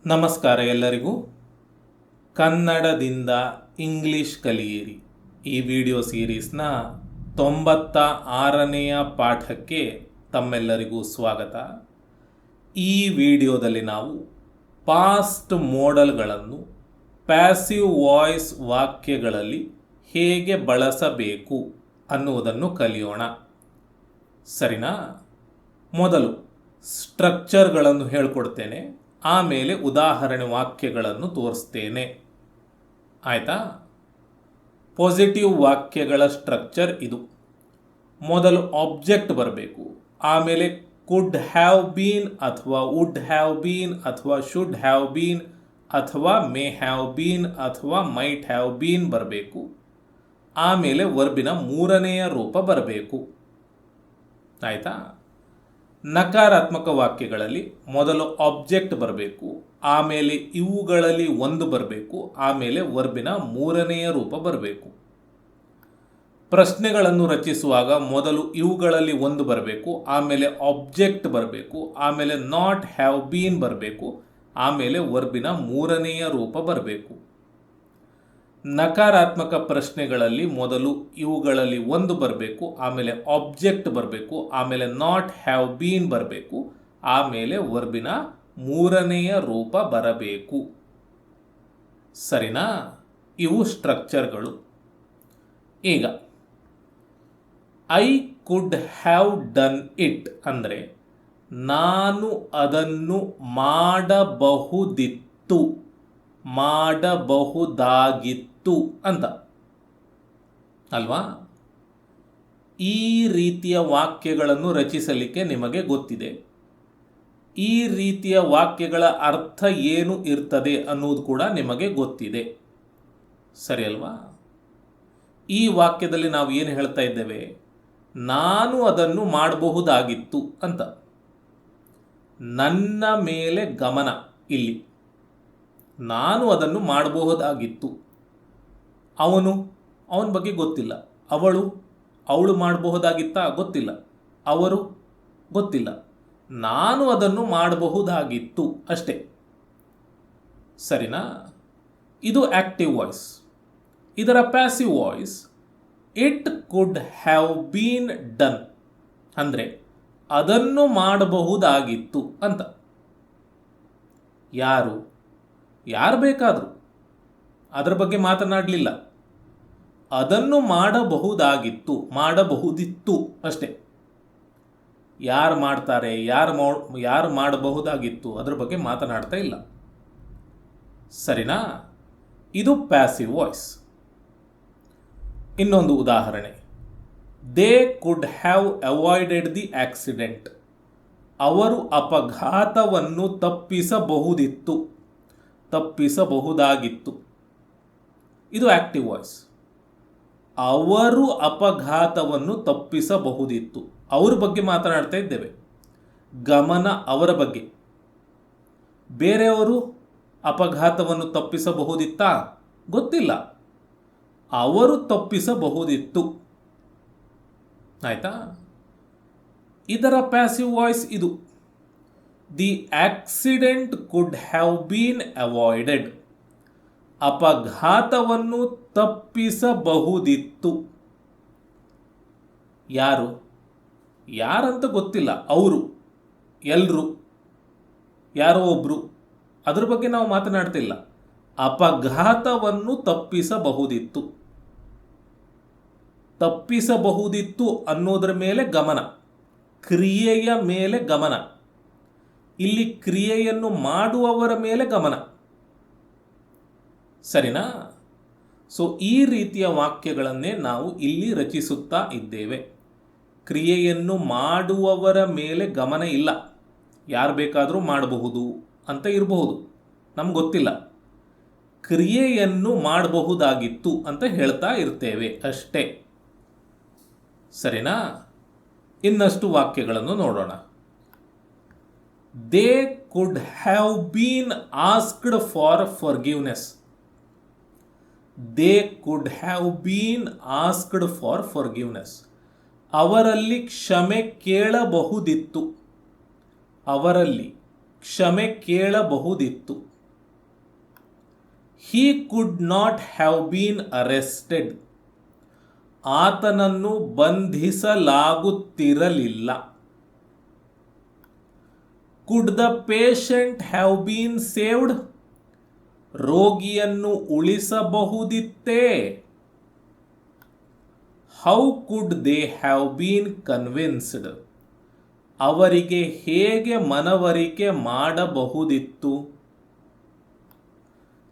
ನಮಸ್ಕಾರ ಎಲ್ಲರಿಗೂ. ಕನ್ನಡದಿಂದ ಇಂಗ್ಲಿಷ್ ಕಲಿಯಿರಿ ಈ ವಿಡಿಯೋ ಸೀರೀಸ್ನ 96ನೆಯ ಪಾಠಕ್ಕೆ ತಮ್ಮೆಲ್ಲರಿಗೂ ಸ್ವಾಗತ. ಈ ವಿಡಿಯೋದಲ್ಲಿ ನಾವು ಪಾಸ್ಟ್ ಮೋಡಲ್ಗಳನ್ನು ಪ್ಯಾಸಿವ್ ವಾಯ್ಸ್ ವಾಕ್ಯಗಳಲ್ಲಿ ಹೇಗೆ ಬಳಸಬೇಕು ಅನ್ನುವುದನ್ನು ಕಲಿಯೋಣ. ಸರಿನಾ? ಮೊದಲು ಸ್ಟ್ರಕ್ಚರ್ಗಳನ್ನು ಹೇಳ್ಕೊಡ್ತೇನೆ, ಆಮೇಲೆ ಉದಾಹರಣೆ ವಾಕ್ಯಗಳನ್ನು ತೋರಿಸ್ತೇನೆ. ಆಯಿತಾ? ಪಾಸಿಟಿವ್ ವಾಕ್ಯಗಳ ಸ್ಟ್ರಕ್ಚರ್ ಇದು. ಮೊದಲು ಆಬ್ಜೆಕ್ಟ್ ಬರಬೇಕು, ಆಮೇಲೆ ಕುಡ್ ಹ್ಯಾವ್ ಬೀನ್ ಅಥವಾ ವುಡ್ ಹ್ಯಾವ್ ಬೀನ್ ಅಥವಾ ಶುಡ್ ಹ್ಯಾವ್ ಬೀನ್ ಅಥವಾ ಮೇ ಹ್ಯಾವ್ ಬೀನ್ ಅಥವಾ ಮೈಟ್ ಹ್ಯಾವ್ ಬೀನ್ ಬರಬೇಕು. ಆಮೇಲೆ ವರ್ಬಿನ ಮೂರನೆಯ ರೂಪ ಬರಬೇಕು. ಆಯಿತಾ? ನಕಾರಾತ್ಮಕ ವಾಕ್ಯಗಳಲ್ಲಿ ಮೊದಲು ಆಬ್ಜೆಕ್ಟ್ ಬರಬೇಕು, ಆಮೇಲೆ ಇವುಗಳಲ್ಲಿ ಒಂದು ಬರಬೇಕು, ಆಮೇಲೆ ವರ್ಬಿನ ಮೂರನೆಯ ರೂಪ ಬರಬೇಕು. ಪ್ರಶ್ನೆಗಳನ್ನು ರಚಿಸುವಾಗ ಮೊದಲು ಇವುಗಳಲ್ಲಿ ಒಂದು ಬರಬೇಕು, ಆಮೇಲೆ ಆಬ್ಜೆಕ್ಟ್ ಬರಬೇಕು, ಆಮೇಲೆ ನಾಟ್ ಹ್ಯಾವ್ ಬೀನ್ ಬರಬೇಕು, ಆಮೇಲೆ ವರ್ಬಿನ ಮೂರನೆಯ ರೂಪ ಬರಬೇಕು. ನಕಾರಾತ್ಮಕ ಪ್ರಶ್ನೆಗಳಲ್ಲಿ ಮೊದಲು ಇವುಗಳಲ್ಲಿ ಒಂದು ಬರಬೇಕು, ಆಮೇಲೆ ಆಬ್ಜೆಕ್ಟ್ ಬರಬೇಕು, ಆಮೇಲೆ ನಾಟ್ ಹ್ಯಾವ್ ಬೀನ್ ಬರಬೇಕು, ಆಮೇಲೆ ವರ್ಬಿನ ಮೂರನೆಯ ರೂಪ ಬರಬೇಕು. ಸರಿನಾ? ಇವು ಸ್ಟ್ರಕ್ಚರ್ಗಳು. ಈಗ I could have done it ಅಂದರೆ ನಾನು ಅದನ್ನು ಮಾಡಬಹುದಿತ್ತು, ಮಾಡಬಹುದಾಗಿತ್ತು ಅಂತ ಅಲ್ವಾ? ಈ ರೀತಿಯ ವಾಕ್ಯಗಳನ್ನು ರಚಿಸಲಿಕ್ಕೆ ನಿಮಗೆ ಗೊತ್ತಿದೆ. ಈ ರೀತಿಯ ವಾಕ್ಯಗಳ ಅರ್ಥ ಏನು ಇರ್ತದೆ ಅನ್ನೋದು ಕೂಡ ನಿಮಗೆ ಗೊತ್ತಿದೆ. ಸರಿ ಅಲ್ವಾ? ಈ ವಾಕ್ಯದಲ್ಲಿ ನಾವು ಏನು ಹೇಳ್ತಾ ಇದ್ದೇವೆ? ನಾನು ಅದನ್ನು ಮಾಡಬಹುದಾಗಿತ್ತು ಅಂತ. ನನ್ನ ಮೇಲೆ ಗಮನ ಇಲ್ಲಿ. ನಾನು ಅದನ್ನು ಮಾಡಬಹುದಾಗಿತ್ತು. ಅವನ ಬಗ್ಗೆ ಗೊತ್ತಿಲ್ಲ. ಅವಳು ಮಾಡಬಹುದಾಗಿತ್ತಾ? ಗೊತ್ತಿಲ್ಲ. ಅವರು ಗೊತ್ತಿಲ್ಲ. ನಾನು ಅದನ್ನು ಮಾಡಬಹುದಾಗಿತ್ತು ಅಷ್ಟೇ. ಸರಿನಾ? ಇದು ಆಕ್ಟಿವ್ ವಾಯ್ಸ್. ಇದರ passive voice it could have been done ಅಂದರೆ ಅದನ್ನು ಮಾಡಬಹುದಾಗಿತ್ತು ಅಂತ. ಯಾರು ಬೇಕಾದರೂ ಅದರ ಬಗ್ಗೆ ಮಾತನಾಡಲಿಲ್ಲ. ಅದನ್ನು ಮಾಡಬಹುದಾಗಿತ್ತು, ಮಾಡಬಹುದಿತ್ತು ಅಷ್ಟೇ. ಯಾರು ಮಾಡ್ತಾರೆ, ಯಾರು ಮಾಡಬಹುದಾಗಿತ್ತು ಅದರ ಬಗ್ಗೆ ಮಾತನಾಡ್ತಾ ಇಲ್ಲ. ಸರಿನಾ? ಇದು ಪ್ಯಾಸಿವ್ ವಾಯ್ಸ್. ಇನ್ನೊಂದು ಉದಾಹರಣೆ. They could have avoided the accident. ಅವರು ಅಪಘಾತವನ್ನು ತಪ್ಪಿಸಬಹುದಾಗಿತ್ತು. ಇದು ಆಕ್ಟಿವ್ ವಾಯ್ಸ್. ಅವರು ಅಪಘಾತವನ್ನು ತಪ್ಪಿಸಬಹುದಿತ್ತು. ಅವರ ಬಗ್ಗೆ ಮಾತನಾಡ್ತಾ ಇದ್ದೇವೆ. ಗಮನ ಅವರ ಬಗ್ಗೆ. ಬೇರೆಯವರು ಅಪಘಾತವನ್ನು ತಪ್ಪಿಸಬಹುದಿತ್ತಾ? ಗೊತ್ತಿಲ್ಲ. ಅವರು ತಪ್ಪಿಸಬಹುದಿತ್ತು. ಆಯ್ತಾ? ಇದರ ಪ್ಯಾಸಿವ್ ವಾಯ್ಸ್ ಇದು. The accident could have been avoided. ಅಪಘಾತವನ್ನು ತಪ್ಪಿಸಬಹುದಿತ್ತು. ಯಾರಂತ ಗೊತ್ತಿಲ್ಲ. ಅವರು, ಎಲ್ಲರೂ, ಯಾರೋ ಒಬ್ರು, ಅದರ ಬಗ್ಗೆ ನಾವು ಮಾತನಾಡ್ತಿಲ್ಲ. ಅಪಘಾತವನ್ನು ತಪ್ಪಿಸಬಹುದಿತ್ತು ಅನ್ನೋದರ ಮೇಲೆ ಗಮನ, ಕ್ರಿಯೆಯ ಮೇಲೆ ಗಮನ. ಇಲ್ಲಿ ಕ್ರಿಯೆಯನ್ನು ಮಾಡುವವರ ಮೇಲೆ ಗಮನ. ಸರಿನಾ? ಸೊ ಈ ರೀತಿಯ ವಾಕ್ಯಗಳನ್ನೇ ನಾವು ಇಲ್ಲಿ ರಚಿಸುತ್ತಾ ಇದ್ದೇವೆ. ಕ್ರಿಯೆಯನ್ನು ಮಾಡುವವರ ಮೇಲೆ ಗಮನ ಇಲ್ಲ. ಯಾರು ಬೇಕಾದರೂ ಮಾಡಬಹುದು ಅಂತ ಇರಬಹುದು, ನಮ್ಗೆ ಗೊತ್ತಿಲ್ಲ. ಕ್ರಿಯೆಯನ್ನು ಮಾಡಬಹುದಾಗಿತ್ತು ಅಂತ ಹೇಳ್ತಾ ಇರ್ತೇವೆ ಅಷ್ಟೇ. ಸರಿನಾ? ಇನ್ನಷ್ಟು ವಾಕ್ಯಗಳನ್ನು ನೋಡೋಣ. They could have been asked for forgiveness. They could have been asked for forgiveness. ಅವರಲ್ಲಿ ಕ್ಷಮೆ ಕೇಳಬಹುದಿತ್ತು. ಕ್ಷಮೆ ಕೇಳಬಹುದಿತ್ತು. He could not have been arrested. ಆತನನ್ನು ಬಂಧಿಸಲಾಗುತ್ತಿರಲಿಲ್ಲ. Could the patient have been saved. ರೋಗಿಯನ್ನು ಉಳಿಸಬಹುದಿತ್ತೇ. How could they have been convinced. ಅವರಿಗೆ ಹೇಗೆ ಮನವರಿಕೆ ಮಾಡಬಹುದಿತ್ತು.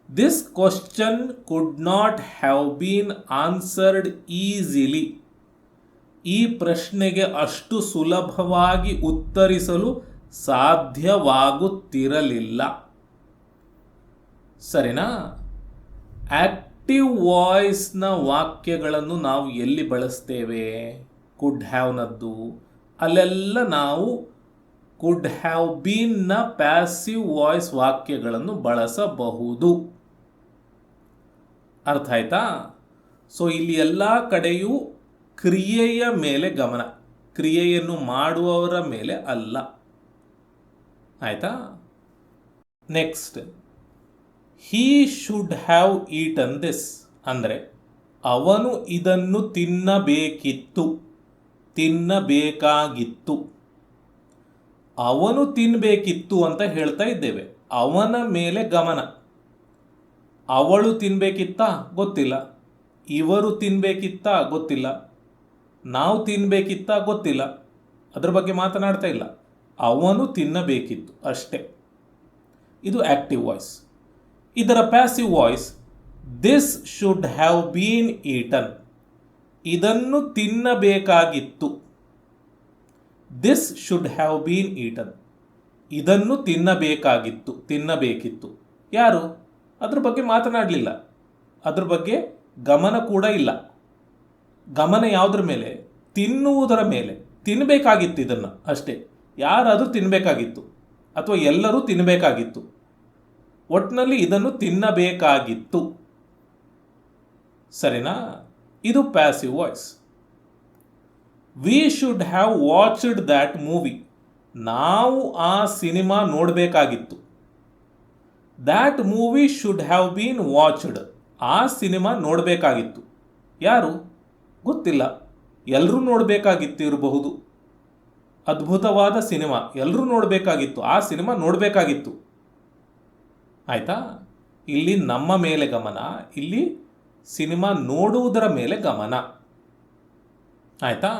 This question could not have been answered easily. ಈ ಪ್ರಶ್ನೆಗೆ ಅಷ್ಟು ಸುಲಭವಾಗಿ ಉತ್ತರಿಸಲು ಸಾಧ್ಯವಾಗುತ್ತಿರಲಿಲ್ಲ. ಸರಿನಾ? ಆಕ್ಟಿವ್ ವಾಯ್ಸ್ನ ವಾಕ್ಯಗಳನ್ನು ನಾವು ಎಲ್ಲಿ ಬಳಸ್ತೇವೆ? ಕುಡ್ ಹ್ಯಾವ್ನದ್ದು ಅಲ್ಲೆಲ್ಲ ನಾವು ಕುಡ್ ಹ್ಯಾವ್ ಬೀನ್ನ ಪ್ಯಾಸಿವ್ ವಾಯ್ಸ್ ವಾಕ್ಯಗಳನ್ನು ಬಳಸಬಹುದು. ಅರ್ಥ ಆಯ್ತಾ? ಸೊ ಇಲ್ಲಿ ಎಲ್ಲ ಕಡೆಯೂ ಕ್ರಿಯೆಯ ಮೇಲೆ ಗಮನ, ಕ್ರಿಯೆಯನ್ನು ಮಾಡುವವರ ಮೇಲೆ ಅಲ್ಲ. ಆಯ್ತಾ? Next, he should have eaten this ಅಂದರೆ ಅವನು ಇದನ್ನು ತಿನ್ನಬೇಕಿತ್ತು, ತಿನ್ನಬೇಕಾಗಿತ್ತು. ಅವನು ತಿನ್ನಬೇಕಿತ್ತು ಅಂತ ಹೇಳ್ತಾ ಇದ್ದೇವೆ. ಅವನ ಮೇಲೆ ಗಮನ. ಅವಳು ತಿನ್ನಬೇಕಿತ್ತಾ? ಗೊತ್ತಿಲ್ಲ. ಇವರು ತಿನ್ನಬೇಕಿತ್ತಾ? ಗೊತ್ತಿಲ್ಲ. ನಾವು ತಿನ್ನಬೇಕಿತ್ತಾ? ಗೊತ್ತಿಲ್ಲ. ಅದ್ರ ಬಗ್ಗೆ ಮಾತನಾಡ್ತಾ ಇಲ್ಲ. ಅವನು ತಿನ್ನಬೇಕಿತ್ತು ಅಷ್ಟೇ. ಇದು ಆಕ್ಟಿವ್ ವಾಯ್ಸ್. ಇದರ passive voice this should have been eaten. ಇದನ್ನು ತಿನ್ನಬೇಕಾಗಿತ್ತು. This should have been eaten. ಇದನ್ನು ತಿನ್ನಬೇಕಾಗಿತ್ತು, ತಿನ್ನಬೇಕಿತ್ತು. ಯಾರು? ಅದ್ರ ಬಗ್ಗೆ ಮಾತನಾಡಲಿಲ್ಲ. ಅದ್ರ ಬಗ್ಗೆ ಗಮನ ಕೂಡ ಇಲ್ಲ. ಗಮನ ಯಾವುದ್ರ ಮೇಲೆ? ತಿನ್ನುವುದರ ಮೇಲೆ. ತಿನ್ನಬೇಕಾಗಿತ್ತು ಇದನ್ನು ಅಷ್ಟೇ. ಯಾರಾದರೂ ತಿನ್ನಬೇಕಾಗಿತ್ತು ಅಥವಾ ಎಲ್ಲರೂ ತಿನ್ನಬೇಕಾಗಿತ್ತು. ಒಟ್ಟಿನಲ್ಲಿ ಇದನ್ನು ತಿನ್ನಬೇಕಾಗಿತ್ತು. ಸರಿನಾ? ಇದು passive voice. We should have watched that movie. ನಾವು ಆ ಸಿನಿಮಾ ನೋಡಬೇಕಾಗಿತ್ತು. That movie should have been watched. ಆ ಸಿನಿಮಾ ನೋಡಬೇಕಾಗಿತ್ತು. ಯಾರು? ಗೊತ್ತಿಲ್ಲ. ಎಲ್ಲರೂ ನೋಡಬೇಕಾಗಿತ್ತು ಇರಬಹುದು. ಅದ್ಭುತವಾದ ಸಿನಿಮಾ, ಎಲ್ಲರೂ ನೋಡಬೇಕಾಗಿತ್ತು. ಆ ಸಿನಿಮಾ ನೋಡಬೇಕಾಗಿತ್ತು. ಆಯಿತಾ? ಇಲ್ಲಿ ನಮ್ಮ ಮೇಲೆ ಗಮನ, ಇಲ್ಲಿ ಸಿನಿಮಾ ನೋಡುವುದರ ಮೇಲೆ ಗಮನ. ಆಯಿತಾ?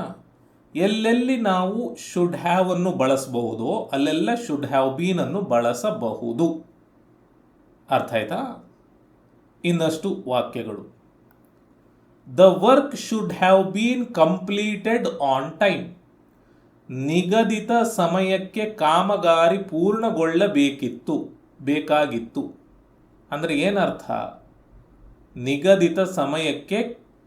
ಎಲ್ಲೆಲ್ಲಿ ನಾವು ಶುಡ್ ಹ್ಯಾವ್ ಅನ್ನು ಬಳಸಬಹುದೋ ಅಲ್ಲೆಲ್ಲ ಶುಡ್ ಹ್ಯಾವ್ ಬೀನ್ ಅನ್ನು ಬಳಸಬಹುದು. ಅರ್ಥ ಆಯ್ತಾ? ಇನ್ನಷ್ಟು ವಾಕ್ಯಗಳು. The work should have bean completed on time. ನಿಗದಿತ ಸಮಯಕ್ಕೆ ಕಾಮಗಾರಿ ಪೂರ್ಣಗೊಳ್ಳಬೇಕಿತ್ತು, ಬೇಕಾಗಿತ್ತು. ಅಂದರೆ ಏನರ್ಥ? ನಿಗದಿತ ಸಮಯಕ್ಕೆ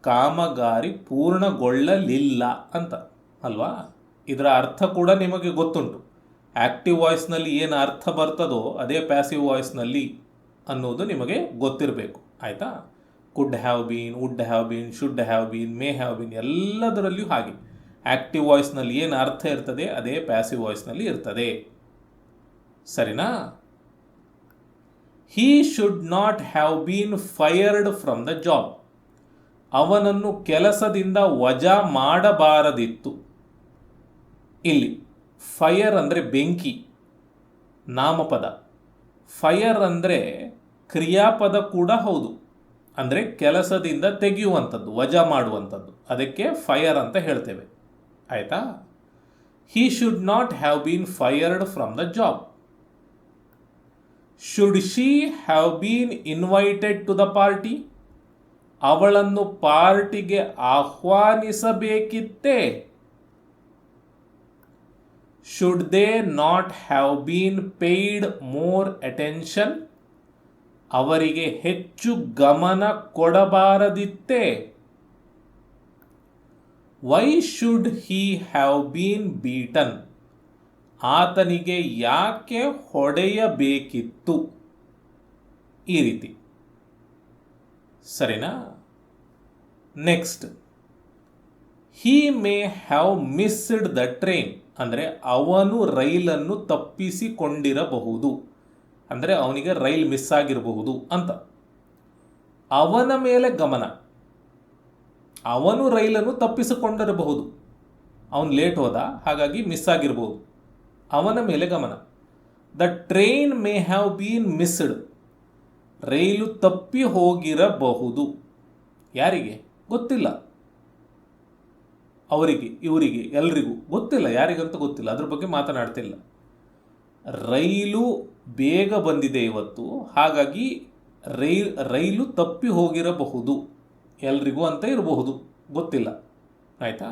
ಕಾಮಗಾರಿ ಪೂರ್ಣಗೊಳ್ಳಲಿಲ್ಲ ಅಂತ ಅಲ್ವಾ? ಇದರ ಅರ್ಥ ಕೂಡ ನಿಮಗೆ ಗೊತ್ತುಂಟು. ಆಕ್ಟಿವ್ ವಾಯ್ಸ್ನಲ್ಲಿ ಏನು ಅರ್ಥ ಬರ್ತದೋ ಅದೇ ಪ್ಯಾಸಿವ್ ವಾಯ್ಸ್ನಲ್ಲಿ ಅನ್ನೋದು ನಿಮಗೆ ಗೊತ್ತಿರಬೇಕು. ಆಯಿತಾ? Could have been, would have been, should have been, may have been ಎಲ್ಲದರಲ್ಲಿಯೂ ಹಾಗೆ ಆಕ್ಟಿವ್ ವಾಯ್ಸ್ನಲ್ಲಿ ಏನು ಅರ್ಥ ಇರ್ತದೆ ಅದೇ ಪ್ಯಾಸಿವ್ ವಾಯ್ಸ್ನಲ್ಲಿ ಇರ್ತದೆ. ಸರಿನಾ? He should not have been fired from the job. ಅವನನ್ನು ಕೆಲಸದಿಂದ ವಜಾ ಮಾಡಬಾರದಿತ್ತು. ಇಲ್ಲಿ ಫೈರ್ ಅಂದರೆ ಬೆಂಕಿ, ನಾಮಪದ. ಫೈರ್ ಅಂದರೆ ಕ್ರಿಯಾಪದ ಕೂಡ ಹೌದು. ಅಂದರೆ ಕೆಲಸದಿಂದ ತೆಗೆಯುವಂಥದ್ದು, ವಜಾ ಮಾಡುವಂಥದ್ದು. ಅದಕ್ಕೆ ಫೈರ್ ಅಂತ ಹೇಳ್ತೇವೆ. ಆಯಿತಾ? He should not have been fired from the job. Should she have been invited to the party. ಅವಳನ್ನು ಪಾರ್ಟಿಗೆ ಆಹ್ವಾನಿಸಬೇಕಿತ್ತೇ. Should they not have been paid more attention. ಅವರಿಗೆ ಹೆಚ್ಚು ಗಮನ ಕೊಡಬಾರದಿತ್ತೇ. Why should he have been beaten. ಆತನಿಗೆ ಯಾಕೆ ಹೊಡೆಯಬೇಕಿತ್ತು. ಈ ರೀತಿ. ಸರಿನಾ? Next, he may have missed the train. ಅಂದರೆ ಅವನು ರೈಲನ್ನು ತಪ್ಪಿಸಿಕೊಂಡಿರಬಹುದು. ಅಂದರೆ ಅವನಿಗೆ ರೈಲ್ ಮಿಸ್ ಆಗಿರಬಹುದು ಅಂತ. ಅವನ ಮೇಲೆ ಗಮನ. ಅವನು ರೈಲನ್ನು ತಪ್ಪಿಸಿಕೊಂಡಿರಬಹುದು, ಅವನು ಲೇಟ್ ಹೋದ ಹಾಗಾಗಿ ಮಿಸ್ ಆಗಿರಬಹುದು. ಅವನ ಮೇಲೆ ಗಮನ. The train may have been missed. ರೈಲು ತಪ್ಪಿ ಹೋಗಿರಬಹುದು. ಯಾರಿಗೆ ಗೊತ್ತಿಲ್ಲ, ಅವರಿಗೆ, ಇವರಿಗೆ, ಎಲ್ರಿಗೂ ಗೊತ್ತಿಲ್ಲ, ಯಾರಿಗಂತ ಗೊತ್ತಿಲ್ಲ, ಅದ್ರ ಬಗ್ಗೆ ಮಾತನಾಡ್ತಿಲ್ಲ. ರೈಲು ಬೇಗ ಬಂದಿದೆ ಇವತ್ತು, ಹಾಗಾಗಿ ರೈಲು ತಪ್ಪಿ ಹೋಗಿರಬಹುದು. ಎಲ್ರಿಗೂ ಅಂತ ಇರಬಹುದು, ಗೊತ್ತಿಲ್ಲ. ಆಯಿತಾ?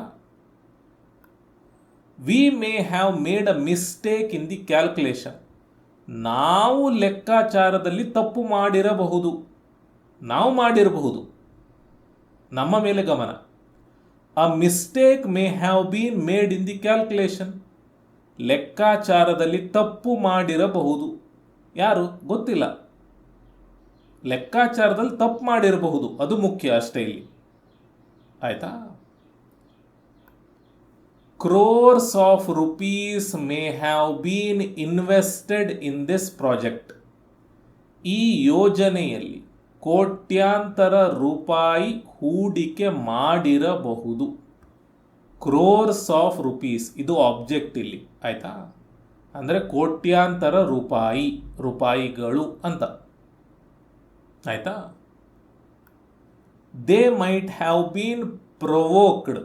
We may have made a mistake in the calculation. ನಾವು ಲೆಕ್ಕಾಚಾರದಲ್ಲಿ ತಪ್ಪು ಮಾಡಿರಬಹುದು. ನಾವು ಮಾಡಿರಬಹುದು, ನಮ್ಮ ಮೇಲೆ ಗಮನ. A mistake May have been made in the calculation. ಲೆಕ್ಕಾಚಾರದಲ್ಲಿ ತಪ್ಪು ಮಾಡಿರಬಹುದು. ಯಾರು ಗೊತ್ತಿಲ್ಲ, ಲೆಕ್ಕಾಚಾರದಲ್ಲಿ ತಪ್ಪು ಮಾಡಿರಬಹುದು, ಅದು ಮುಖ್ಯ ಅಷ್ಟೇ ಇಲ್ಲಿ. ಆಯ್ತಾ? Crores of rupees may have been invested in this project. ಈ ಯೋಜನೆಯಲ್ಲಿ ಕೋಟ್ಯಾಂತರ ರೂಪಾಯಿ ಹೂಡಿಕೆ ಮಾಡಿರಬಹುದು. ಕ್ರೋರ್ಸ್ ಆಫ್ ರುಪೀಸ್ ಇದು ಆಬ್ಜೆಕ್ಟ್ ಇಲ್ಲಿ. ಆಯಿತಾ? ಅಂದರೆ ಕೋಟ್ಯಾಂತರ ರೂಪಾಯಿ, ರೂಪಾಯಿಗಳು ಅಂತ. ಆಯಿತಾ? They might have been provoked.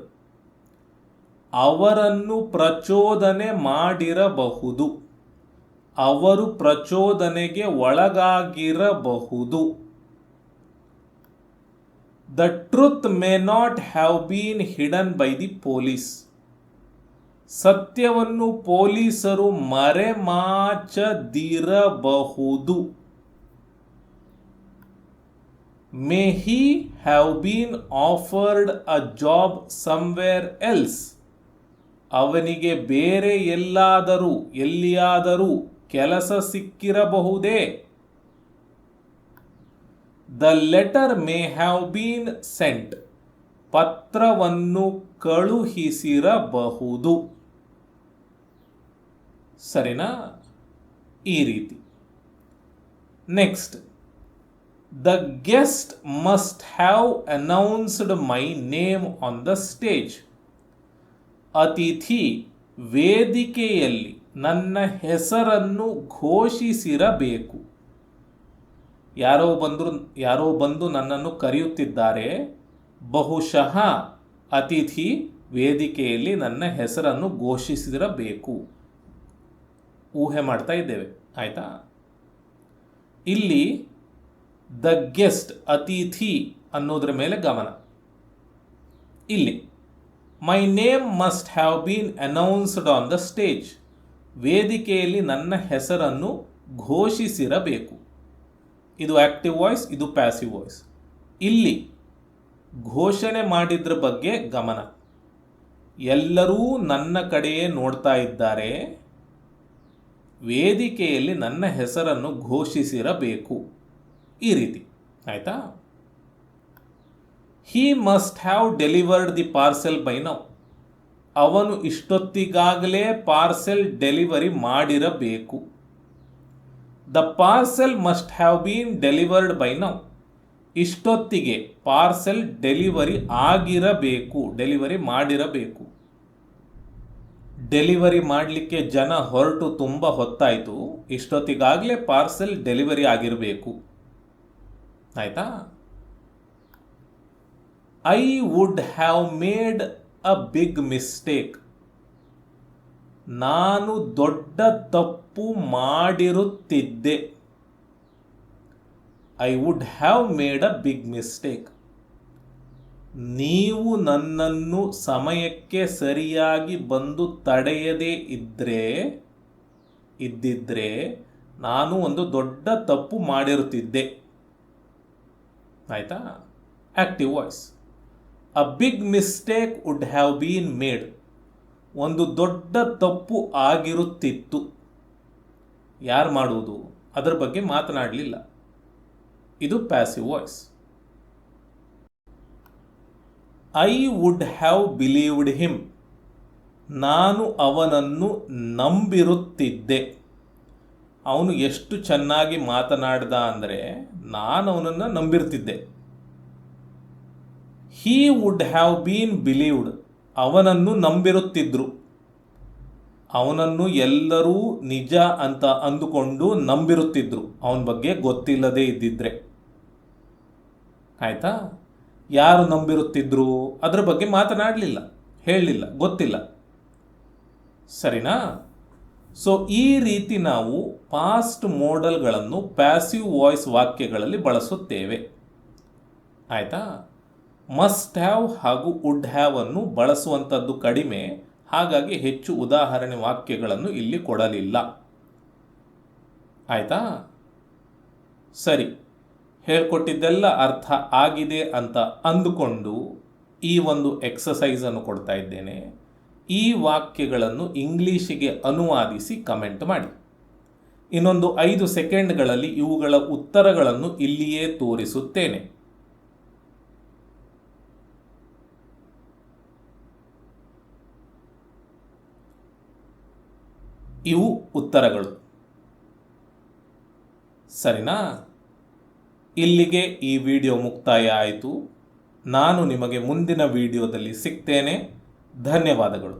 ಅವರನ್ನು ಪ್ರಚೋದನೆ ಮಾಡಿರಬಹುದು. ಅವರು ಪ್ರಚೋದನೆಗೆ ಒಳಗಾಗಿರಬಹುದು. The truth may not have been hidden by the police. ಸತ್ಯವನ್ನು ಪೊಲೀಸರು ಮರೆಮಾಚದಿರಬಹುದು. May he have been offered a job somewhere else. ಅವನಿಗೆ ಬೇರೆ ಎಲ್ಲಿಯಾದರೂ ಕೆಲಸ ಸಿಕ್ಕಿರಬಹುದೇ. The letter may have been sent. ಪತ್ರವನ್ನು ಕಳುಹಿಸಿರಬಹುದು. ಸರಿನಾ? ಈ ರೀತಿ. Next, the guest must have announced my name on the stage. ಅತಿಥಿ ವೇದಿಕೆಯಲ್ಲಿ ನನ್ನ ಹೆಸರನ್ನು ಘೋಷಿಸಿರಬೇಕು. ಯಾರೋ ಬಂದು ನನ್ನನ್ನು ಕರೆಯುತ್ತಿದ್ದಾರೆ. ಬಹುಶಃ ಅತಿಥಿ ವೇದಿಕೆಯಲ್ಲಿ ನನ್ನ ಹೆಸರನ್ನು ಘೋಷಿಸಿರಬೇಕು. ಊಹೆ ಮಾಡ್ತಾ ಇದ್ದೇವೆ. ಆಯಿತಾ? ಇಲ್ಲಿ ದ ಗೆಸ್ಟ್, ಅತಿಥಿ ಅನ್ನೋದ್ರ ಮೇಲೆ ಗಮನ. ಇಲ್ಲಿ my name must have been announced on the stage. ವೇದಿಕೆಯಲ್ಲಿ ನನ್ನ ಹೆಸರನ್ನು ಘೋಷಿಸಿರಬೇಕು. ಇದು ಆಕ್ಟಿವ್ ವಾಯ್ಸ್, ಇದು ಪ್ಯಾಸಿವ್ ವಾಯ್ಸ್. ಇಲ್ಲಿ ಘೋಷಣೆ ಮಾಡಿದ್ರ ಬಗ್ಗೆ ಗಮನ. ಎಲ್ಲರೂ ನನ್ನ ಕಡೆಯೇ ನೋಡ್ತಾ ಇದ್ದಾರೆ. ವೇದಿಕೆಯಲ್ಲಿ ನನ್ನ ಹೆಸರನ್ನು ಘೋಷಿಸಿರಬೇಕು. ಈ ರೀತಿ. ಆಯಿತಾ? He must have delivered the parcel by now. ಅವನು ಇಷ್ಟೊತ್ತಿಗಾಗಲೇ ಪಾರ್ಸೆಲ್ ಡೆಲಿವರಿ ಮಾಡಿರಬೇಕು. The parcel must have been delivered by now. ಇಷ್ಟೊತ್ತಿಗೆ ಪಾರ್ಸೆಲ್ ಡೆಲಿವರಿ ಆಗಿರಬೇಕು, ಡೆಲಿವರಿ ಮಾಡಿರಬೇಕು. ಡೆಲಿವರಿ ಮಾಡಲಿಕ್ಕೆ ಜನ ಹೊರಟು ತುಂಬ ಹೊತ್ತಾಯಿತು. ಇಷ್ಟೊತ್ತಿಗಾಗಲೇ ಪಾರ್ಸೆಲ್ ಡೆಲಿವರಿ ಆಗಿರಬೇಕು. ಆಯಿತಾ? I would have made a big mistake. ನಾನು ದೊಡ್ಡ ತಪ್ಪು ಮಾಡಿರುತ್ತಿದ್ದೆ. I would have made a big mistake. ನೀವು ನನ್ನನ್ನು ಸಮಯಕ್ಕೆ ಸರಿಯಾಗಿ ಬಂದು ತಡೆಯದೇ ಇದ್ದಿದ್ರೆ ನಾನು ಒಂದು ದೊಡ್ಡ ತಪ್ಪು ಮಾಡಿರುತ್ತಿದ್ದೆ. ಆಯಿತಾ? Active voice. A big mistake would have been made. ಒಂದು ದೊಡ್ಡ ತಪ್ಪು ಆಗಿರುತ್ತಿತ್ತು. ಯಾರು ಮಾಡುವುದು? ಅದರ ಬಗ್ಗೆ ಮಾತನಾಡಲಿಲ್ಲ. ಇದು passive voice. I would have believed him. ನಾನು ಅವನನ್ನು ನಂಬಿರುತ್ತಿದ್ದೆ. ಅವನು ಎಷ್ಟು ಚೆನ್ನಾಗಿ ಮಾತನಾಡ್ದ ಅಂದರೆ ನಾನು ಅವನನ್ನು ನಂಬಿರ್ತಿದ್ದೆ. ಹೀ ವುಡ್ ಹ್ಯಾವ್ ಬೀನ್ ಬಿಲೀವ್ಡ್, ಅವನನ್ನು ನಂಬಿರುತ್ತಿದ್ರು. ಅವನನ್ನು ಎಲ್ಲರೂ ನಿಜ ಅಂತ ಅಂದುಕೊಂಡು ನಂಬಿರುತ್ತಿದ್ರು, ಅವನ ಬಗ್ಗೆ ಗೊತ್ತಿಲ್ಲದೆ ಇದ್ದಿದ್ರೆ. ಆಯಿತಾ? ಯಾರು ನಂಬಿರುತ್ತಿದ್ರು ಅದರ ಬಗ್ಗೆ ಮಾತನಾಡಲಿಲ್ಲ, ಹೇಳಲಿಲ್ಲ, ಗೊತ್ತಿಲ್ಲ. ಸರಿನಾ? ಸೊ ಈ ರೀತಿ ನಾವು ಪಾಸ್ಟ್ ಮೋಡಲ್ಗಳನ್ನು ಪ್ಯಾಸಿವ್ ವಾಯ್ಸ್ ವಾಕ್ಯಗಳಲ್ಲಿ ಬಳಸುತ್ತೇವೆ. ಆಯಿತಾ? ಮಸ್ಟ್ ಹ್ಯಾವ್ ಹಾಗೂ ವುಡ್ ಹ್ಯಾವ್ ಅನ್ನು ಬಳಸುವಂಥದ್ದು ಕಡಿಮೆ, ಹಾಗಾಗಿ ಹೆಚ್ಚು ಉದಾಹರಣೆ ವಾಕ್ಯಗಳನ್ನು ಇಲ್ಲಿ ಕೊಡಲಿಲ್ಲ. ಆಯಿತಾ? ಸರಿ, ಹೇಳ್ಕೊಟ್ಟಿದ್ದೆಲ್ಲ ಅರ್ಥ ಆಗಿದೆ ಅಂತ ಅಂದುಕೊಂಡು ಈ ಒಂದು ಎಕ್ಸಸೈಸನ್ನು ಕೊಡ್ತಾ ಇದ್ದೇನೆ. ಈ ವಾಕ್ಯಗಳನ್ನು ಇಂಗ್ಲೀಷಿಗೆ ಅನುವಾದಿಸಿ ಕಮೆಂಟ್ ಮಾಡಿ. ಇನ್ನೊಂದು 5 ಸೆಕೆಂಡ್ಗಳಲ್ಲಿ ಇವುಗಳ ಉತ್ತರಗಳನ್ನು ಇಲ್ಲಿಯೇ ತೋರಿಸುತ್ತೇನೆ. ಇವು ಉತ್ತರಗಳು. ಸರಿನಾ? ಇಲ್ಲಿಗೆ ಈ ವಿಡಿಯೋ ಮುಕ್ತಾಯ ಆಯಿತು. ನಾನು ನಿಮಗೆ ಮುಂದಿನ ವಿಡಿಯೋದಲ್ಲಿ ಸಿಗ್ತೇನೆ. ಧನ್ಯವಾದಗಳು.